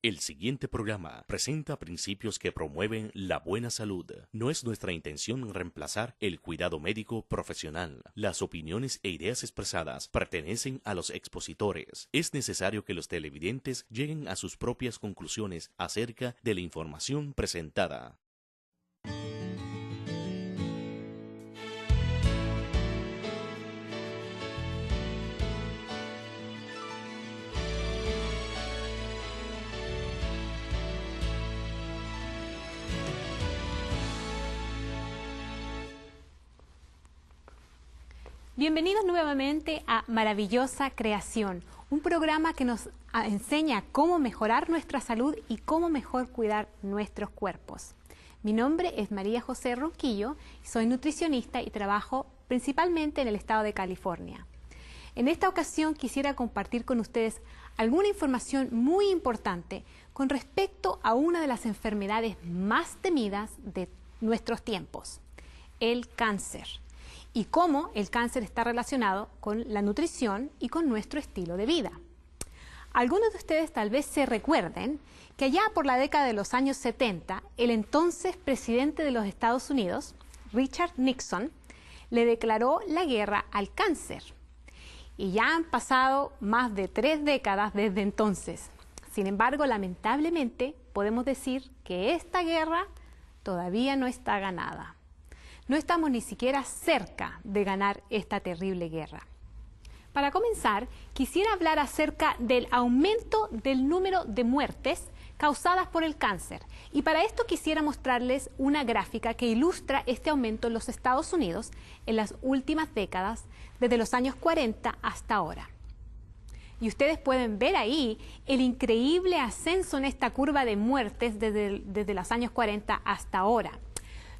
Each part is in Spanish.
El siguiente programa presenta principios que promueven la buena salud. No es nuestra intención reemplazar el cuidado médico profesional. Las opiniones e ideas expresadas pertenecen a los expositores. Es necesario que los televidentes lleguen a sus propias conclusiones acerca de la información presentada. Bienvenidos nuevamente a Maravillosa Creación, un programa que nos enseña cómo mejorar nuestra salud y cómo mejor cuidar nuestros cuerpos. Mi nombre es María José Ronquillo, soy nutricionista y trabajo principalmente en el estado de California. En esta ocasión quisiera compartir con ustedes alguna información muy importante con respecto a una de las enfermedades más temidas de nuestros tiempos, el cáncer. Y cómo el cáncer está relacionado con la nutrición y con nuestro estilo de vida. Algunos de ustedes tal vez se recuerden que allá por la década de los años 70, el entonces presidente de los Estados Unidos, Richard Nixon, le declaró la guerra al cáncer. Y ya han pasado más de 3 décadas desde entonces. Sin embargo, lamentablemente, podemos decir que esta guerra todavía no está ganada. No estamos ni siquiera cerca de ganar esta terrible guerra. Para comenzar, quisiera hablar acerca del aumento del número de muertes causadas por el cáncer. Y para esto quisiera mostrarles una gráfica que ilustra este aumento en los Estados Unidos en las últimas décadas, desde los años 40 hasta ahora. Y ustedes pueden ver ahí el increíble ascenso en esta curva de muertes desde los años 40 hasta ahora.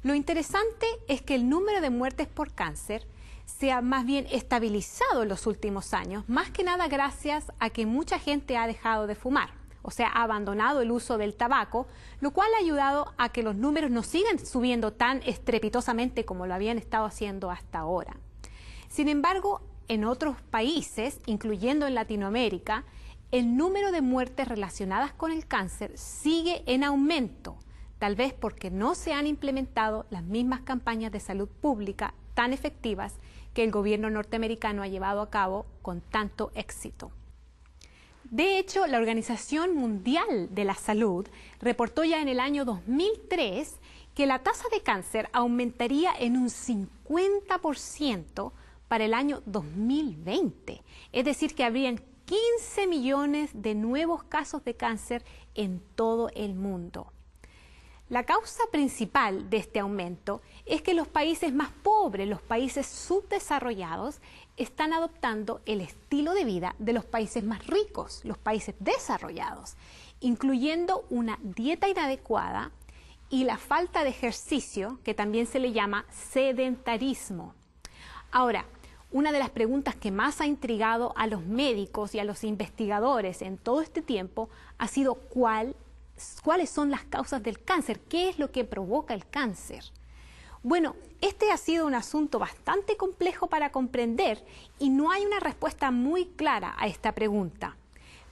Lo interesante es que el número de muertes por cáncer se ha más bien estabilizado en los últimos años, más que nada gracias a que mucha gente ha dejado de fumar, o sea, ha abandonado el uso del tabaco, lo cual ha ayudado a que los números no sigan subiendo tan estrepitosamente como lo habían estado haciendo hasta ahora. Sin embargo, en otros países, incluyendo en Latinoamérica, el número de muertes relacionadas con el cáncer sigue en aumento, tal vez porque no se han implementado las mismas campañas de salud pública tan efectivas que el gobierno norteamericano ha llevado a cabo con tanto éxito. De hecho, la Organización Mundial de la Salud reportó ya en el año 2003 que la tasa de cáncer aumentaría en un 50% para el año 2020. Es decir, que habrían 15 millones de nuevos casos de cáncer en todo el mundo. La causa principal de este aumento es que los países más pobres, los países subdesarrollados, están adoptando el estilo de vida de los países más ricos, los países desarrollados, incluyendo una dieta inadecuada y la falta de ejercicio, que también se le llama sedentarismo. Ahora, una de las preguntas que más ha intrigado a los médicos y a los investigadores en todo este tiempo ha sido ¿cuáles son las causas del cáncer? ¿Qué es lo que provoca el cáncer? Bueno, este ha sido un asunto bastante complejo para comprender y no hay una respuesta muy clara a esta pregunta.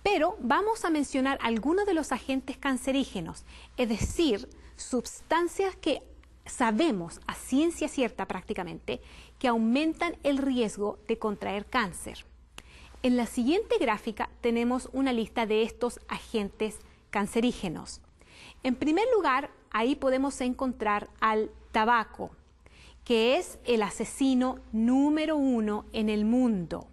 Pero vamos a mencionar algunos de los agentes cancerígenos, es decir, sustancias que sabemos a ciencia cierta prácticamente que aumentan el riesgo de contraer cáncer. En la siguiente gráfica tenemos una lista de estos agentes cancerígenos. En primer lugar, ahí podemos encontrar al tabaco, que es el asesino número 1 en el mundo.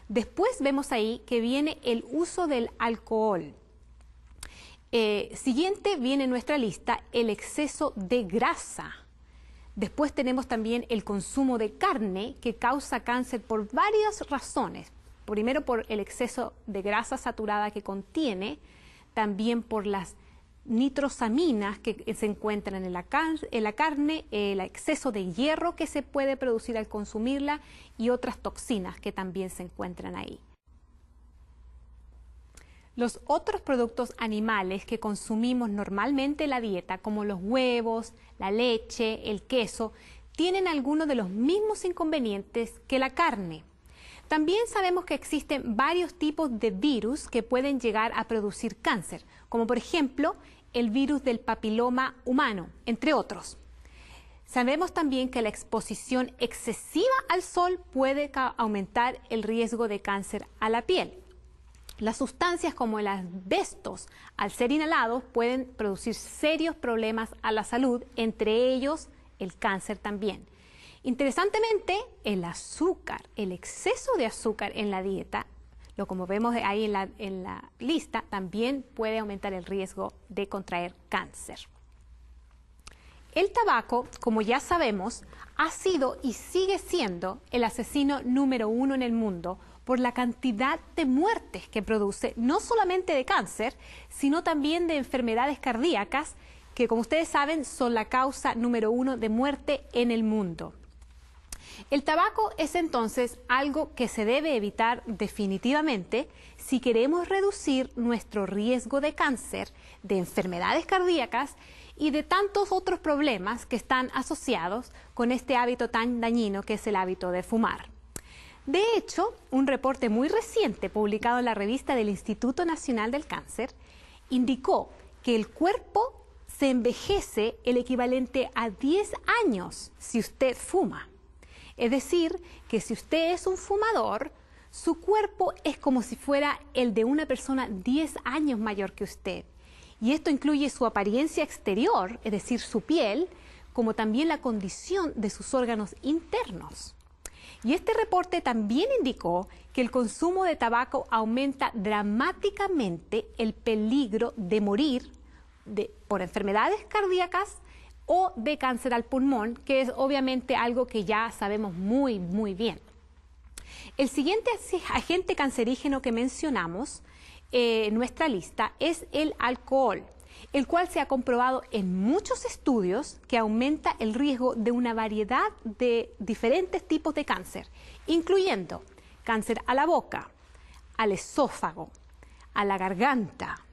Después vemos ahí que viene el uso del alcohol. Siguiente viene en nuestra lista el exceso de grasa. Después tenemos también el consumo de carne, que causa cáncer por varias razones. Primero, por el exceso de grasa saturada que contiene, también por las nitrosaminas que se encuentran en la carne, el exceso de hierro que se puede producir al consumirla y otras toxinas que también se encuentran ahí. Los otros productos animales que consumimos normalmente en la dieta, como los huevos, la leche, el queso, tienen algunos de los mismos inconvenientes que la carne. También sabemos que existen varios tipos de virus que pueden llegar a producir cáncer, como por ejemplo el virus del papiloma humano, entre otros. Sabemos también que la exposición excesiva al sol puede aumentar el riesgo de cáncer a la piel. Las sustancias como el asbesto, al ser inhalados, pueden producir serios problemas a la salud, entre ellos el cáncer también. Interesantemente, el azúcar, el exceso de azúcar en la dieta, como vemos ahí en la lista, también puede aumentar el riesgo de contraer cáncer. El tabaco, como ya sabemos, ha sido y sigue siendo el asesino número 1 en el mundo por la cantidad de muertes que produce, no solamente de cáncer, sino también de enfermedades cardíacas, que como ustedes saben son la causa número 1 de muerte en el mundo. El tabaco es entonces algo que se debe evitar definitivamente si queremos reducir nuestro riesgo de cáncer, de enfermedades cardíacas y de tantos otros problemas que están asociados con este hábito tan dañino que es el hábito de fumar. De hecho, un reporte muy reciente publicado en la revista del Instituto Nacional del Cáncer indicó que el cuerpo se envejece el equivalente a 10 años si usted fuma. Es decir, que si usted es un fumador, su cuerpo es como si fuera el de una persona 10 años mayor que usted. Y esto incluye su apariencia exterior, es decir, su piel, como también la condición de sus órganos internos. Y este reporte también indicó que el consumo de tabaco aumenta dramáticamente el peligro de morir por enfermedades cardíacas o de cáncer al pulmón, que es obviamente algo que ya sabemos muy bien. El siguiente agente cancerígeno que mencionamos en nuestra lista es el alcohol, el cual se ha comprobado en muchos estudios que aumenta el riesgo de una variedad de diferentes tipos de cáncer, incluyendo cáncer a la boca, al esófago, a la garganta,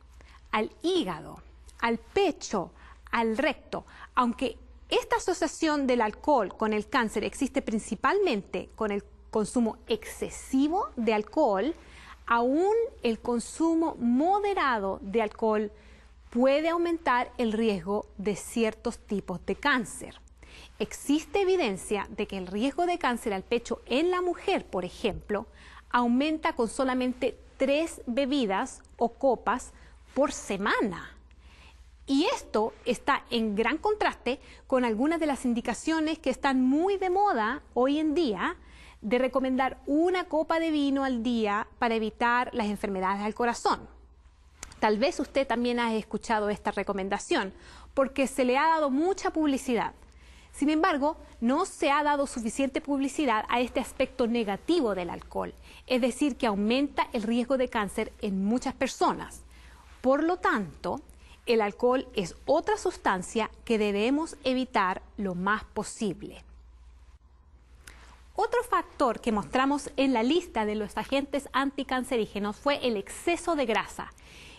al hígado, al pecho, al recto. Aunque esta asociación del alcohol con el cáncer existe principalmente con el consumo excesivo de alcohol, aún el consumo moderado de alcohol puede aumentar el riesgo de ciertos tipos de cáncer. Existe evidencia de que el riesgo de cáncer al pecho en la mujer, por ejemplo, aumenta con solamente 3 bebidas o copas por semana. Y esto está en gran contraste con algunas de las indicaciones que están muy de moda hoy en día de recomendar una copa de vino al día para evitar las enfermedades al corazón. Tal vez usted también ha escuchado esta recomendación porque se le ha dado mucha publicidad. Sin embargo, no se ha dado suficiente publicidad a este aspecto negativo del alcohol, es decir, que aumenta el riesgo de cáncer en muchas personas. Por lo tanto, el alcohol es otra sustancia que debemos evitar lo más posible. Otro factor que mostramos en la lista de los agentes anticancerígenos fue el exceso de grasa.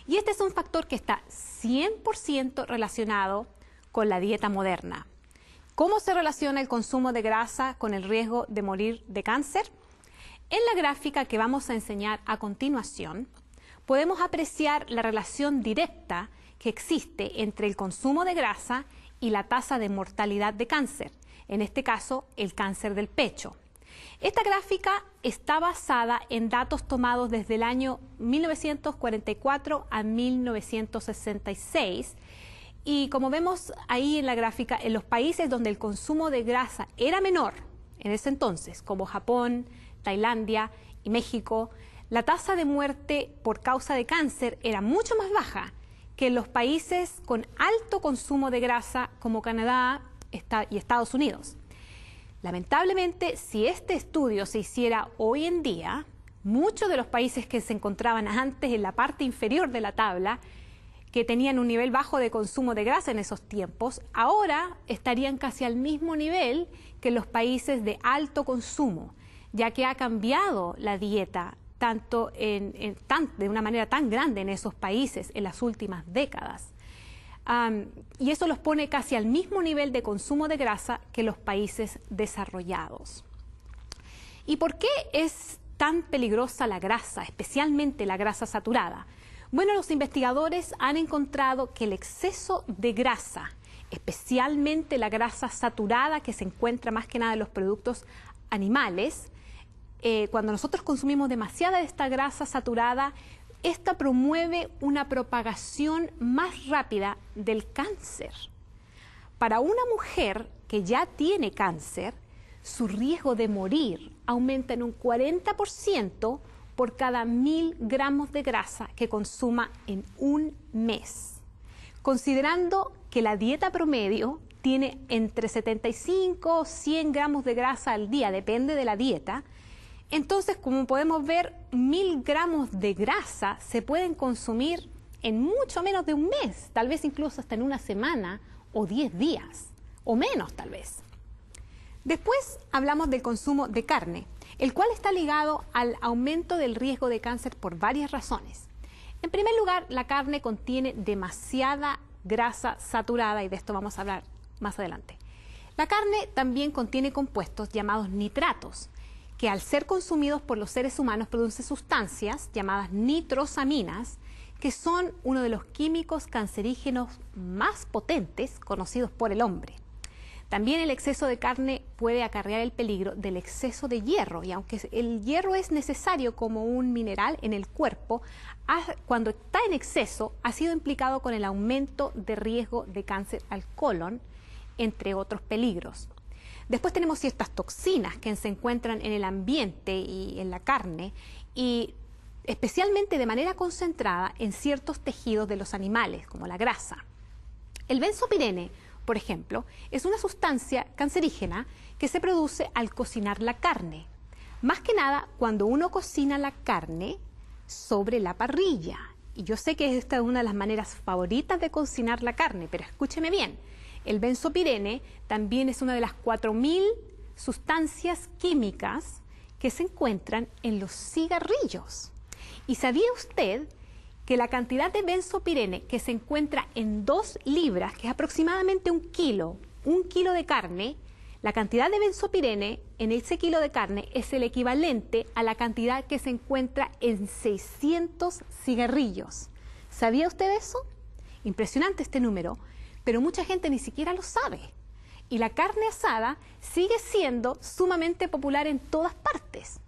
Y este es un factor que está 100% relacionado con la dieta moderna. ¿Cómo se relaciona el consumo de grasa con el riesgo de morir de cáncer? En la gráfica que vamos a enseñar a continuación, podemos apreciar la relación directa que existe entre el consumo de grasa y la tasa de mortalidad de cáncer, en este caso el cáncer del pecho. Esta gráfica está basada en datos tomados desde el año 1944 a 1966 y como vemos ahí en la gráfica, en los países donde el consumo de grasa era menor en ese entonces, como Japón, Tailandia y México, la tasa de muerte por causa de cáncer era mucho más baja que en los países con alto consumo de grasa como Canadá y Estados Unidos. Lamentablemente, si este estudio se hiciera hoy en día, muchos de los países que se encontraban antes en la parte inferior de la tabla, que tenían un nivel bajo de consumo de grasa en esos tiempos, ahora estarían casi al mismo nivel que los países de alto consumo, ya que ha cambiado la dieta de una manera tan grande en esos países en las últimas décadas. Y eso los pone casi al mismo nivel de consumo de grasa que los países desarrollados. ¿Y por qué es tan peligrosa la grasa, especialmente la grasa saturada? Bueno, los investigadores han encontrado que el exceso de grasa, especialmente la grasa saturada que se encuentra más que nada en los productos animales, cuando nosotros consumimos demasiada de esta grasa saturada, esta promueve una propagación más rápida del cáncer. Para una mujer que ya tiene cáncer, su riesgo de morir aumenta en un 40% por cada 1000 gramos de grasa que consuma en un mes. Considerando que la dieta promedio tiene entre 75 y 100 gramos de grasa al día, depende de la dieta, entonces, como podemos ver, 1000 gramos de grasa se pueden consumir en mucho menos de un mes, tal vez incluso hasta en una semana o 10 días, o menos tal vez. Después hablamos del consumo de carne, el cual está ligado al aumento del riesgo de cáncer por varias razones. En primer lugar, la carne contiene demasiada grasa saturada y de esto vamos a hablar más adelante. La carne también contiene compuestos llamados nitratos, que al ser consumidos por los seres humanos producen sustancias llamadas nitrosaminas, que son uno de los químicos cancerígenos más potentes conocidos por el hombre. También el exceso de carne puede acarrear el peligro del exceso de hierro, y aunque el hierro es necesario como un mineral en el cuerpo, cuando está en exceso ha sido implicado con el aumento de riesgo de cáncer al colon, entre otros peligros. Después tenemos ciertas toxinas que se encuentran en el ambiente y en la carne, y especialmente de manera concentrada en ciertos tejidos de los animales, como la grasa. El benzopirene, por ejemplo, es una sustancia cancerígena que se produce al cocinar la carne. Más que nada cuando uno cocina la carne sobre la parrilla. Y yo sé que esta es una de las maneras favoritas de cocinar la carne, pero escúcheme bien. El benzopirene también es una de las 4000 sustancias químicas que se encuentran en los cigarrillos. ¿Y sabía usted que la cantidad de benzopirene que se encuentra en 2 libras, que es aproximadamente un kilo de carne, la cantidad de benzopirene en ese kilo de carne es el equivalente a la cantidad que se encuentra en 600 cigarrillos? ¿Sabía usted eso? Impresionante este número, pero mucha gente ni siquiera lo sabe. Y la carne asada sigue siendo sumamente popular en todas partes.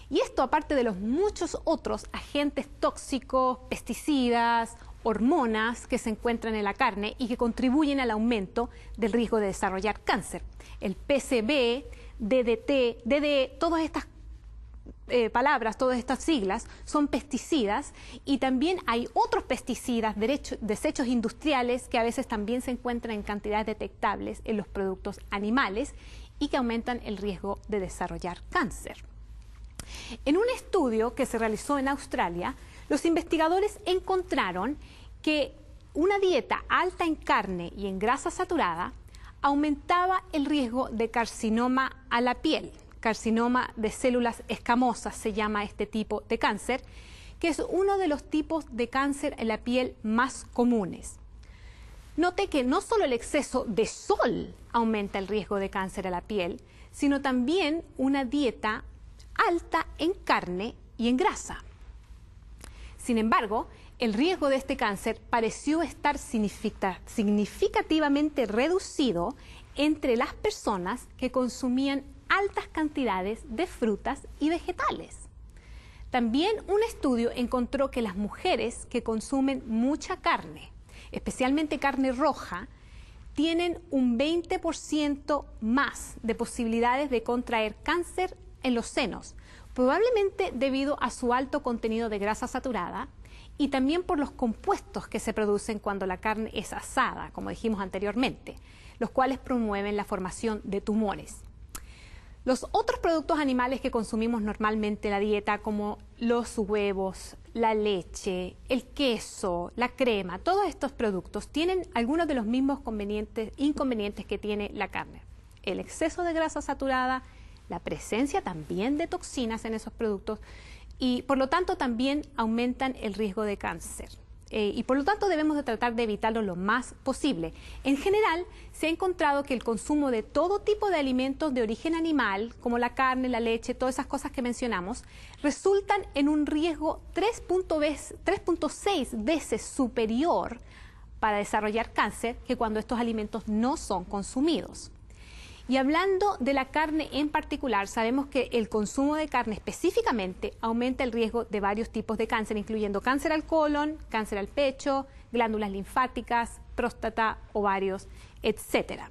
Y esto aparte de los muchos otros agentes tóxicos, pesticidas, hormonas que se encuentran en la carne y que contribuyen al aumento del riesgo de desarrollar cáncer. El PCB, DDT, DDE, todas estas palabras, todas estas siglas son pesticidas, y también hay otros pesticidas, desechos industriales que a veces también se encuentran en cantidades detectables en los productos animales y que aumentan el riesgo de desarrollar cáncer. En un estudio que se realizó en Australia, los investigadores encontraron que una dieta alta en carne y en grasa saturada aumentaba el riesgo de carcinoma a la piel. Carcinoma de células escamosas se llama este tipo de cáncer, que es uno de los tipos de cáncer en la piel más comunes. Note que no solo el exceso de sol aumenta el riesgo de cáncer a la piel, sino también una dieta alta en carne y en grasa. Sin embargo, el riesgo de este cáncer pareció estar significativamente reducido entre las personas que consumían altas cantidades de frutas y vegetales. También un estudio encontró que las mujeres que consumen mucha carne, especialmente carne roja, tienen un 20% más de posibilidades de contraer cáncer en los senos, probablemente debido a su alto contenido de grasa saturada y también por los compuestos que se producen cuando la carne es asada, como dijimos anteriormente, los cuales promueven la formación de tumores. Los otros productos animales que consumimos normalmente en la dieta, como los huevos, la leche, el queso, la crema, todos estos productos tienen algunos de los mismos inconvenientes que tiene la carne. El exceso de grasa saturada, la presencia también de toxinas en esos productos y por lo tanto también aumentan el riesgo de cáncer. y por lo tanto debemos de tratar de evitarlo lo más posible. En general, se ha encontrado que el consumo de todo tipo de alimentos de origen animal, como la carne, la leche, todas esas cosas que mencionamos, resultan en un riesgo 3.6 veces superior para desarrollar cáncer que cuando estos alimentos no son consumidos. Y hablando de la carne en particular, sabemos que el consumo de carne específicamente aumenta el riesgo de varios tipos de cáncer, incluyendo cáncer al colon, cáncer al pecho, glándulas linfáticas, próstata, ovarios, etc.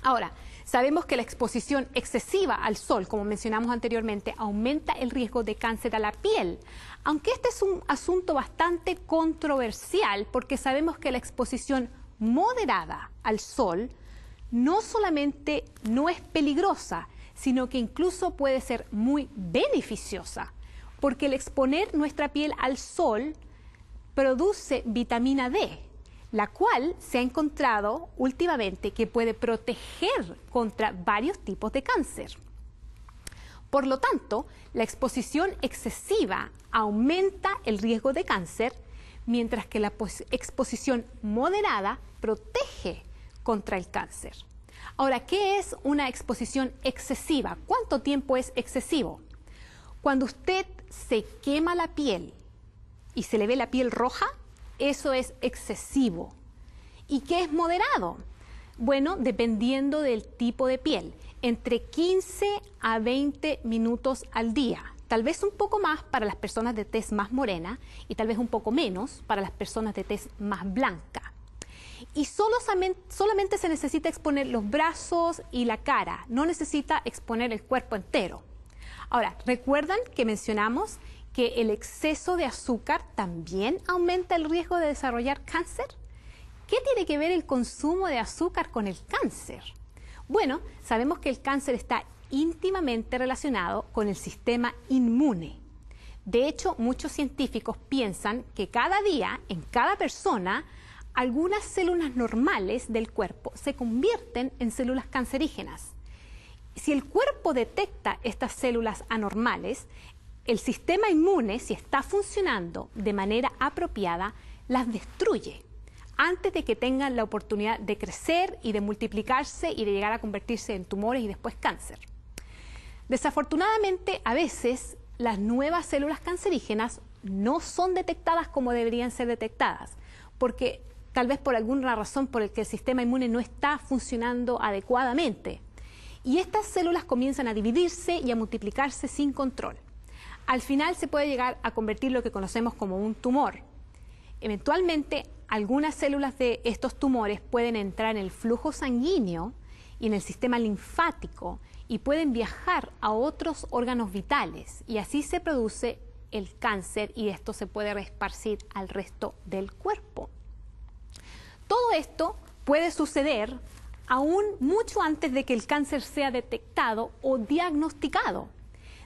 Ahora, sabemos que la exposición excesiva al sol, como mencionamos anteriormente, aumenta el riesgo de cáncer a la piel, aunque este es un asunto bastante controversial porque sabemos que la exposición moderada al sol no solamente no es peligrosa, sino que incluso puede ser muy beneficiosa, porque el exponer nuestra piel al sol produce vitamina D, la cual se ha encontrado últimamente que puede proteger contra varios tipos de cáncer. Por lo tanto, la exposición excesiva aumenta el riesgo de cáncer, mientras que la exposición moderada protege contra el cáncer. Ahora, ¿qué es una exposición excesiva? ¿Cuánto tiempo es excesivo? Cuando usted se quema la piel y se le ve la piel roja, eso es excesivo. ¿Y qué es moderado? Bueno, dependiendo del tipo de piel, entre 15 a 20 minutos al día. Tal vez un poco más para las personas de tez más morena y tal vez un poco menos para las personas de tez más blanca. Y solamente se necesita exponer los brazos y la cara, no necesita exponer el cuerpo entero. Ahora, ¿recuerdan que mencionamos que el exceso de azúcar también aumenta el riesgo de desarrollar cáncer? ¿Qué tiene que ver el consumo de azúcar con el cáncer? Bueno, sabemos que el cáncer está íntimamente relacionado con el sistema inmune. De hecho, muchos científicos piensan que cada día, en cada persona, algunas células normales del cuerpo se convierten en células cancerígenas. Si el cuerpo detecta estas células anormales, el sistema inmune, si está funcionando de manera apropiada, las destruye antes de que tengan la oportunidad de crecer y de multiplicarse y de llegar a convertirse en tumores y después cáncer. Desafortunadamente, a veces las nuevas células cancerígenas no son detectadas como deberían ser detectadas, porque tal vez por alguna razón por la que el sistema inmune no está funcionando adecuadamente. Y estas células comienzan a dividirse y a multiplicarse sin control. Al final se puede llegar a convertir lo que conocemos como un tumor. Eventualmente, algunas células de estos tumores pueden entrar en el flujo sanguíneo y en el sistema linfático y pueden viajar a otros órganos vitales. Y así se produce el cáncer y esto se puede esparcir al resto del cuerpo. Todo esto puede suceder aún mucho antes de que el cáncer sea detectado o diagnosticado.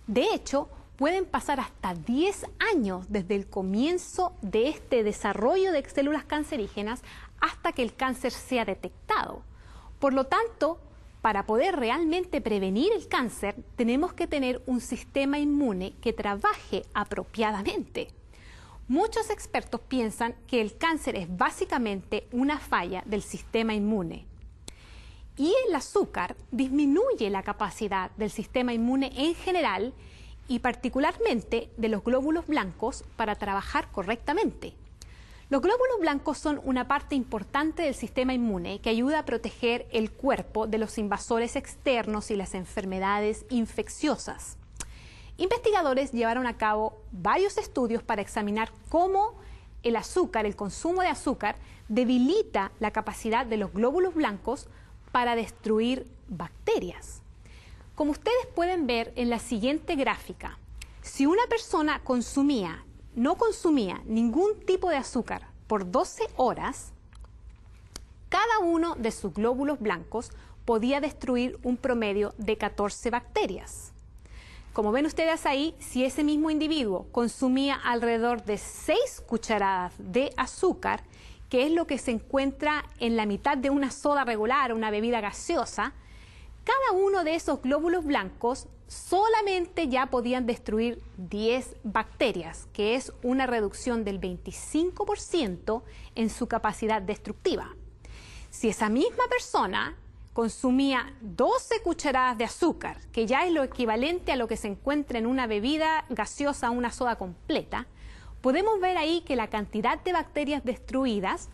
De hecho, pueden pasar hasta 10 años desde el comienzo de este desarrollo de células cancerígenas hasta que el cáncer sea detectado. Por lo tanto, para poder realmente prevenir el cáncer, tenemos que tener un sistema inmune que trabaje apropiadamente. Muchos expertos piensan que el cáncer es básicamente una falla del sistema inmune. Y el azúcar disminuye la capacidad del sistema inmune en general y particularmente de los glóbulos blancos para trabajar correctamente. Los glóbulos blancos son una parte importante del sistema inmune que ayuda a proteger el cuerpo de los invasores externos y las enfermedades infecciosas. Investigadores llevaron a cabo varios estudios para examinar cómo el azúcar, el consumo de azúcar, debilita la capacidad de los glóbulos blancos para destruir bacterias. Como ustedes pueden ver en la siguiente gráfica, si una persona no consumía ningún tipo de azúcar por 12 horas, cada uno de sus glóbulos blancos podía destruir un promedio de 14 bacterias. Como ven ustedes ahí, si ese mismo individuo consumía alrededor de 6 cucharadas de azúcar, que es lo que se encuentra en la mitad de una soda regular, una bebida gaseosa, cada uno de esos glóbulos blancos solamente ya podían destruir 10 bacterias, que es una reducción del 25% en su capacidad destructiva. Si esa misma persona consumía 12 cucharadas de azúcar, que ya es lo equivalente a lo que se encuentra en una bebida gaseosa, una soda completa, podemos ver ahí que la cantidad de bacterias destruidas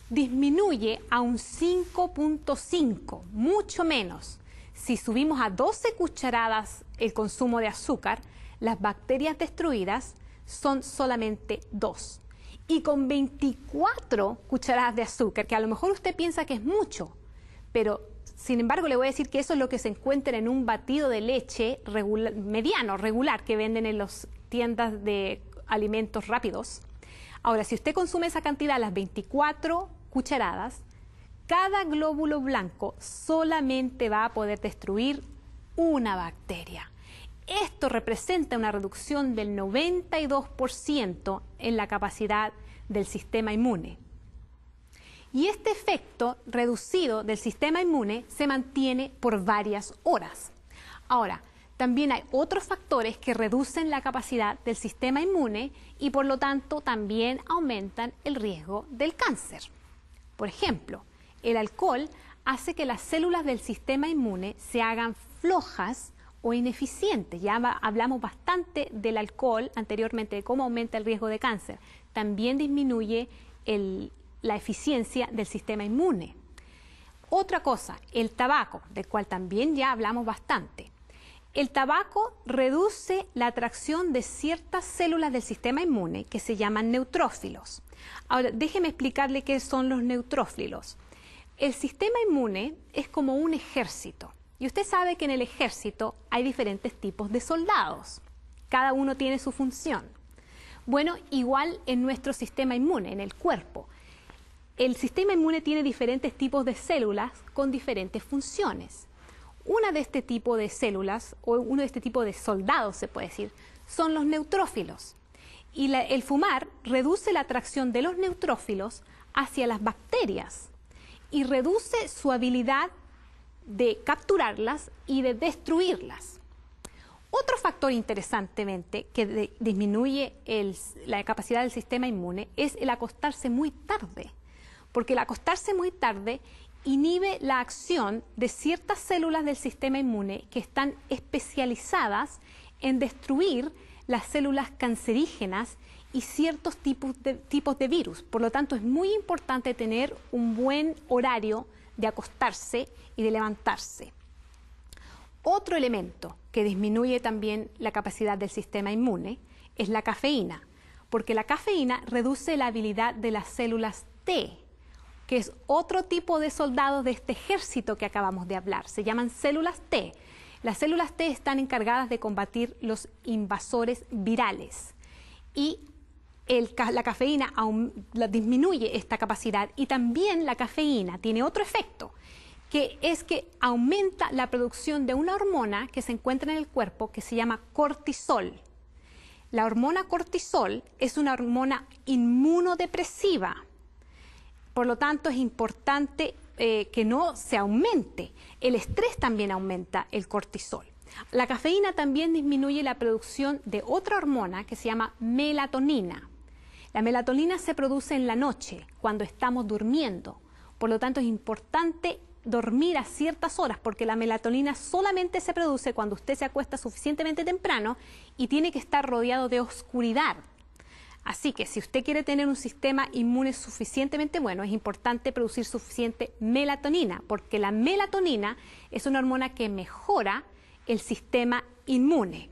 disminuye a un 5.5, mucho menos. Si subimos a 12 cucharadas el consumo de azúcar, las bacterias destruidas son solamente 2. Y con 24 cucharadas de azúcar, que a lo mejor usted piensa que es mucho, pero sin embargo le voy a decir que eso es lo que se encuentra en un batido de leche mediano, regular, que venden en las tiendas de alimentos rápidos. Ahora, si usted consume esa cantidad, las 24 cucharadas, cada glóbulo blanco solamente va a poder destruir una bacteria. Esto representa una reducción del 92% en la capacidad del sistema inmune. Y este efecto reducido del sistema inmune se mantiene por varias horas. Ahora, también hay otros factores que reducen la capacidad del sistema inmune y por lo tanto también aumentan el riesgo del cáncer. Por ejemplo, el alcohol hace que las células del sistema inmune se hagan flojas o ineficientes. Ya hablamos bastante del alcohol anteriormente, de cómo aumenta el riesgo de cáncer. También disminuye la eficiencia del sistema inmune. Otra cosa, el tabaco, del cual también ya hablamos bastante. El tabaco reduce la atracción de ciertas células del sistema inmune que se llaman neutrófilos. Ahora, déjeme explicarle qué son los neutrófilos. El sistema inmune es como un ejército. Y usted sabe que en el ejército hay diferentes tipos de soldados. Cada uno tiene su función. Bueno, igual en nuestro sistema inmune, en el cuerpo. El sistema inmune tiene diferentes tipos de células con diferentes funciones. Una de este tipo de células, o uno de este tipo de soldados, se puede decir, son los neutrófilos. Y el fumar reduce la atracción de los neutrófilos hacia las bacterias y reduce su habilidad de capturarlas y de destruirlas. Otro factor interesantemente que disminuye la capacidad del sistema inmune es el acostarse muy tarde, porque el acostarse muy tarde inhibe la acción de ciertas células del sistema inmune que están especializadas en destruir las células cancerígenas y ciertos tipos de virus. Por lo tanto, es muy importante tener un buen horario de acostarse y de levantarse. Otro elemento que disminuye también la capacidad del sistema inmune es la cafeína, porque la cafeína reduce la habilidad de las células T, que es otro tipo de soldados de este ejército que acabamos de hablar. Se llaman células T. Las células T están encargadas de combatir los invasores virales y la cafeína disminuye esta capacidad, y también la cafeína tiene otro efecto, que es que aumenta la producción de una hormona que se encuentra en el cuerpo que se llama cortisol. La hormona cortisol es una hormona inmunodepresiva, por lo tanto es importante que no se aumente. El estrés también aumenta el cortisol. La cafeína también disminuye la producción de otra hormona que se llama melatonina. La melatonina se produce en la noche, cuando estamos durmiendo. Por lo tanto, es importante dormir a ciertas horas, porque la melatonina solamente se produce cuando usted se acuesta suficientemente temprano y tiene que estar rodeado de oscuridad. Así que si usted quiere tener un sistema inmune suficientemente bueno, es importante producir suficiente melatonina, porque la melatonina es una hormona que mejora el sistema inmune.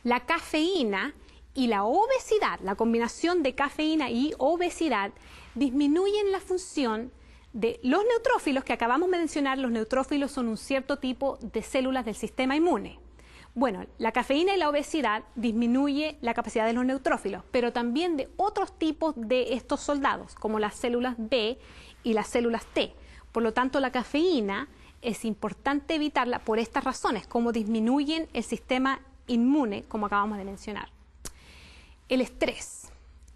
La cafeína y la obesidad, la combinación de cafeína y obesidad, disminuyen la función de los neutrófilos que acabamos de mencionar. Los neutrófilos son un cierto tipo de células del sistema inmune. Bueno, la cafeína y la obesidad disminuye la capacidad de los neutrófilos, pero también de otros tipos de estos soldados, como las células B y las células T. Por lo tanto, la cafeína es importante evitarla por estas razones, como disminuyen el sistema inmune, como acabamos de mencionar. El estrés.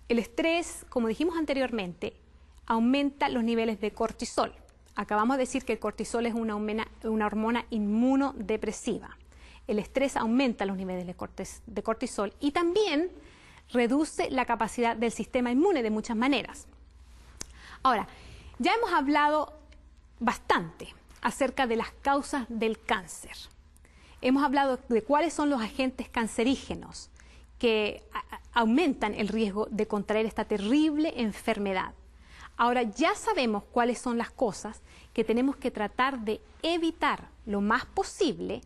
El estrés, como dijimos anteriormente, aumenta los niveles de cortisol. acabamos de decir que el cortisol es una hormona inmunodepresiva. El estrés aumenta los niveles de cortisol y también reduce la capacidad del sistema inmune de muchas maneras. Ahora, ya hemos hablado bastante acerca de las causas del cáncer. Hemos hablado de cuáles son los agentes cancerígenos que aumentan el riesgo de contraer esta terrible enfermedad. Ahora ya sabemos cuáles son las cosas que tenemos que tratar de evitar lo más posible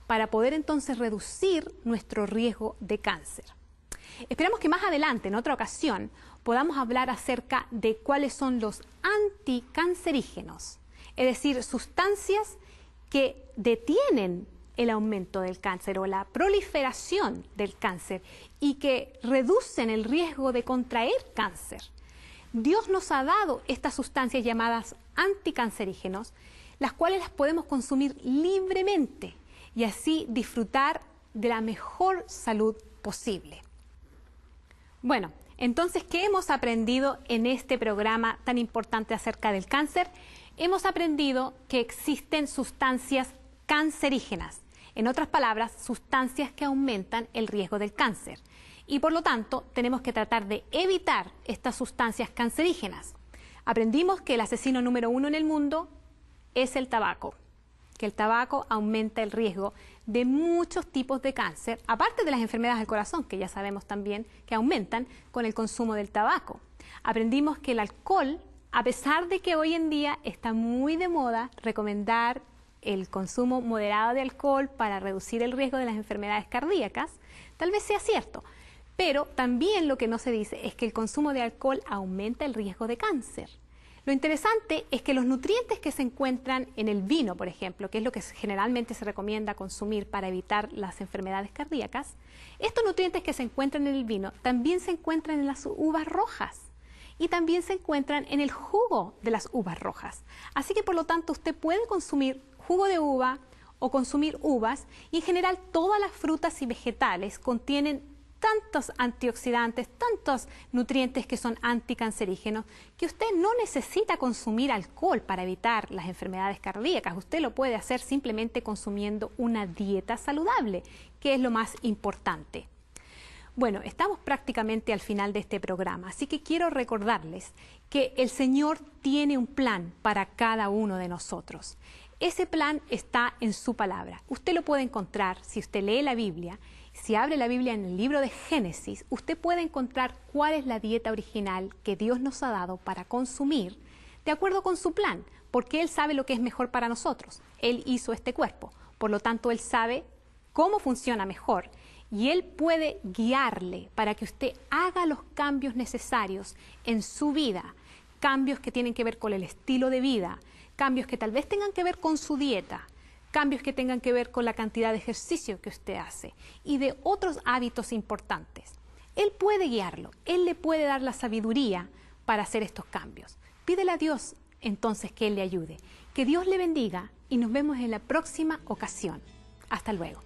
para poder entonces reducir nuestro riesgo de cáncer. Esperamos que más adelante, en otra ocasión, podamos hablar acerca de cuáles son los anticancerígenos, es decir, sustancias que detienen el aumento del cáncer o la proliferación del cáncer y que reducen el riesgo de contraer cáncer. Dios nos ha dado estas sustancias llamadas anticancerígenos, las cuales las podemos consumir libremente y así disfrutar de la mejor salud posible. Bueno, entonces, ¿qué hemos aprendido en este programa tan importante acerca del cáncer? Hemos aprendido que existen sustancias cancerígenas, en otras palabras, sustancias que aumentan el riesgo del cáncer. Y por lo tanto, tenemos que tratar de evitar estas sustancias cancerígenas. Aprendimos que el asesino número 1 en el mundo es el tabaco, que el tabaco aumenta el riesgo de muchos tipos de cáncer, aparte de las enfermedades del corazón, que ya sabemos también que aumentan con el consumo del tabaco. Aprendimos que el alcohol, a pesar de que hoy en día está muy de moda recomendar el consumo moderado de alcohol para reducir el riesgo de las enfermedades cardíacas, tal vez sea cierto, pero también lo que no se dice es que el consumo de alcohol aumenta el riesgo de cáncer. Lo interesante es que los nutrientes que se encuentran en el vino, por ejemplo, que es lo que generalmente se recomienda consumir para evitar las enfermedades cardíacas, estos nutrientes que se encuentran en el vino también se encuentran en las uvas rojas y también se encuentran en el jugo de las uvas rojas. Así que por lo tanto usted puede consumir jugo de uva o consumir uvas y en general todas las frutas y vegetales contienen tantos antioxidantes, tantos nutrientes que son anticancerígenos, que usted no necesita consumir alcohol para evitar las enfermedades cardíacas. Usted lo puede hacer simplemente consumiendo una dieta saludable, que es lo más importante. Bueno, estamos prácticamente al final de este programa, así que quiero recordarles que el Señor tiene un plan para cada uno de nosotros. Ese plan está en su palabra. Usted lo puede encontrar si usted lee la Biblia. Si abre la Biblia en el libro de Génesis, usted puede encontrar cuál es la dieta original que Dios nos ha dado para consumir de acuerdo con su plan, porque Él sabe lo que es mejor para nosotros. Él hizo este cuerpo, por lo tanto Él sabe cómo funciona mejor y Él puede guiarle para que usted haga los cambios necesarios en su vida, cambios que tienen que ver con el estilo de vida, cambios que tal vez tengan que ver con su dieta, cambios que tengan que ver con la cantidad de ejercicio que usted hace y de otros hábitos importantes. Él puede guiarlo, Él le puede dar la sabiduría para hacer estos cambios. Pídele a Dios entonces que Él le ayude. Que Dios le bendiga y nos vemos en la próxima ocasión. Hasta luego.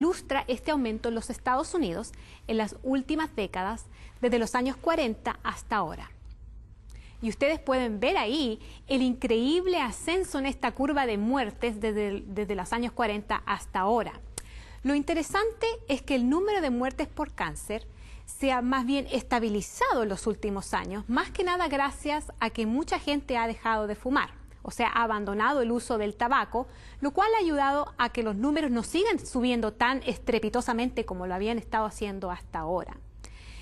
Ilustra este aumento en los Estados Unidos en las últimas décadas, desde los años 40 hasta ahora. Y ustedes pueden ver ahí el increíble ascenso en esta curva de muertes desde los años 40 hasta ahora. Lo interesante es que el número de muertes por cáncer se ha más bien estabilizado en los últimos años, más que nada gracias a que mucha gente ha dejado de fumar. O sea, ha abandonado el uso del tabaco, lo cual ha ayudado a que los números no sigan subiendo tan estrepitosamente como lo habían estado haciendo hasta ahora.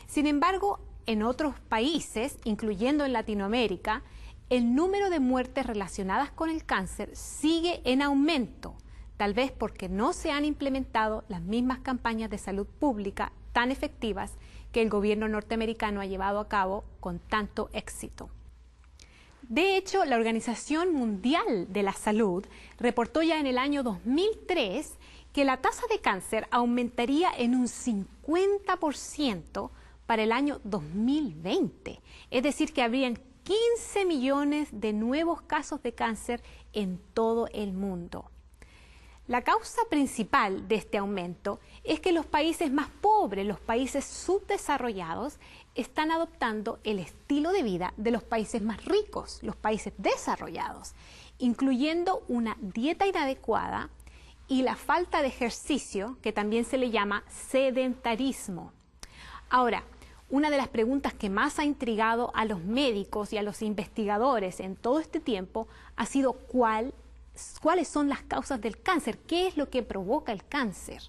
Sin embargo, en otros países, incluyendo en Latinoamérica, el número de muertes relacionadas con el cáncer sigue en aumento, tal vez porque no se han implementado las mismas campañas de salud pública tan efectivas que el gobierno norteamericano ha llevado a cabo con tanto éxito. De hecho, la Organización Mundial de la Salud reportó ya en el año 2003 que la tasa de cáncer aumentaría en un 50% para el año 2020. Es decir, que habrían 15 millones de nuevos casos de cáncer en todo el mundo. La causa principal de este aumento es que los países más pobres, los países subdesarrollados, están adoptando el estilo de vida de los países más ricos, los países desarrollados, incluyendo una dieta inadecuada y la falta de ejercicio, que también se le llama sedentarismo. Ahora, una de las preguntas que más ha intrigado a los médicos y a los investigadores en todo este tiempo ha sido cuáles son las causas del cáncer, qué es lo que provoca el cáncer.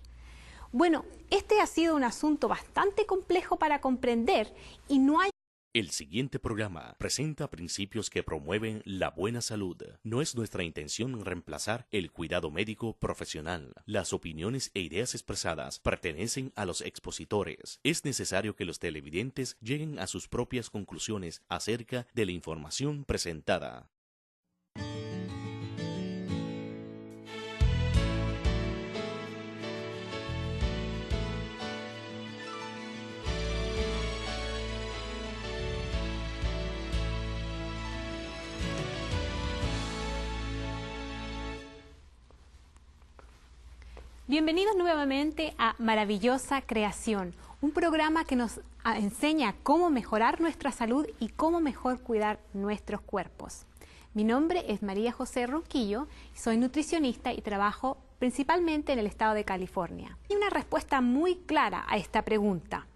Bueno, este ha sido un asunto bastante complejo para comprender y no hay... El siguiente programa presenta principios que promueven la buena salud. No es nuestra intención reemplazar el cuidado médico profesional. Las opiniones e ideas expresadas pertenecen a los expositores. Es necesario que los televidentes lleguen a sus propias conclusiones acerca de la información presentada. Bienvenidos nuevamente a Maravillosa Creación, un programa que nos enseña cómo mejorar nuestra salud y cómo mejor cuidar nuestros cuerpos. Mi nombre es María José Ronquillo, soy nutricionista y trabajo principalmente en el estado de California. Hay una respuesta muy clara a esta pregunta,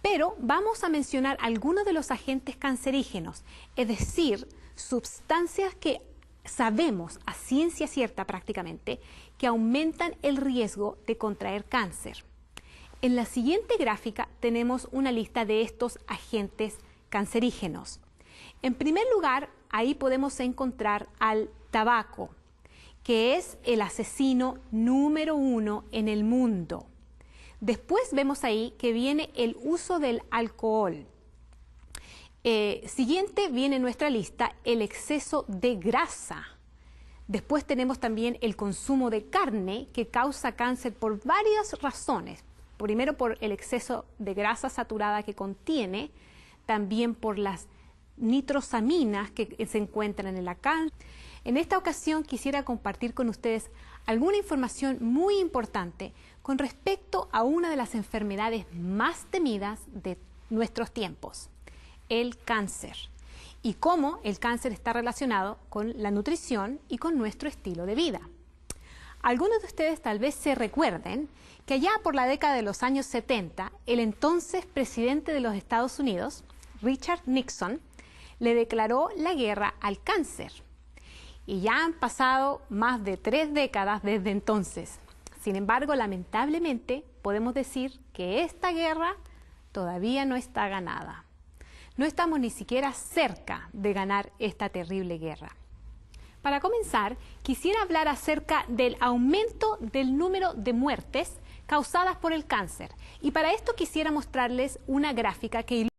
pero vamos a mencionar algunos de los agentes cancerígenos, es decir, sustancias que sabemos a ciencia cierta prácticamente que aumentan el riesgo de contraer cáncer. En la siguiente gráfica tenemos una lista de estos agentes cancerígenos. En primer lugar, ahí podemos encontrar al tabaco, que es el asesino número 1 en el mundo. Después vemos ahí que viene el uso del alcohol. Siguiente viene en nuestra lista el exceso de grasa. Después tenemos también el consumo de carne, que causa cáncer por varias razones. Primero por el exceso de grasa saturada que contiene, también por las nitrosaminas que se encuentran en la carne. En esta ocasión quisiera compartir con ustedes alguna información muy importante con respecto a una de las enfermedades más temidas de nuestros tiempos, el cáncer, y cómo el cáncer está relacionado con la nutrición y con nuestro estilo de vida. Algunos de ustedes tal vez se recuerden que allá por la década de los años 70, el entonces presidente de los Estados Unidos, Richard Nixon, le declaró la guerra al cáncer. Y ya han pasado más de 3 décadas desde entonces. Sin embargo, lamentablemente, podemos decir que esta guerra todavía no está ganada. No estamos ni siquiera cerca de ganar esta terrible guerra. Para comenzar, quisiera hablar acerca del aumento del número de muertes causadas por el cáncer. Y para esto quisiera mostrarles una gráfica que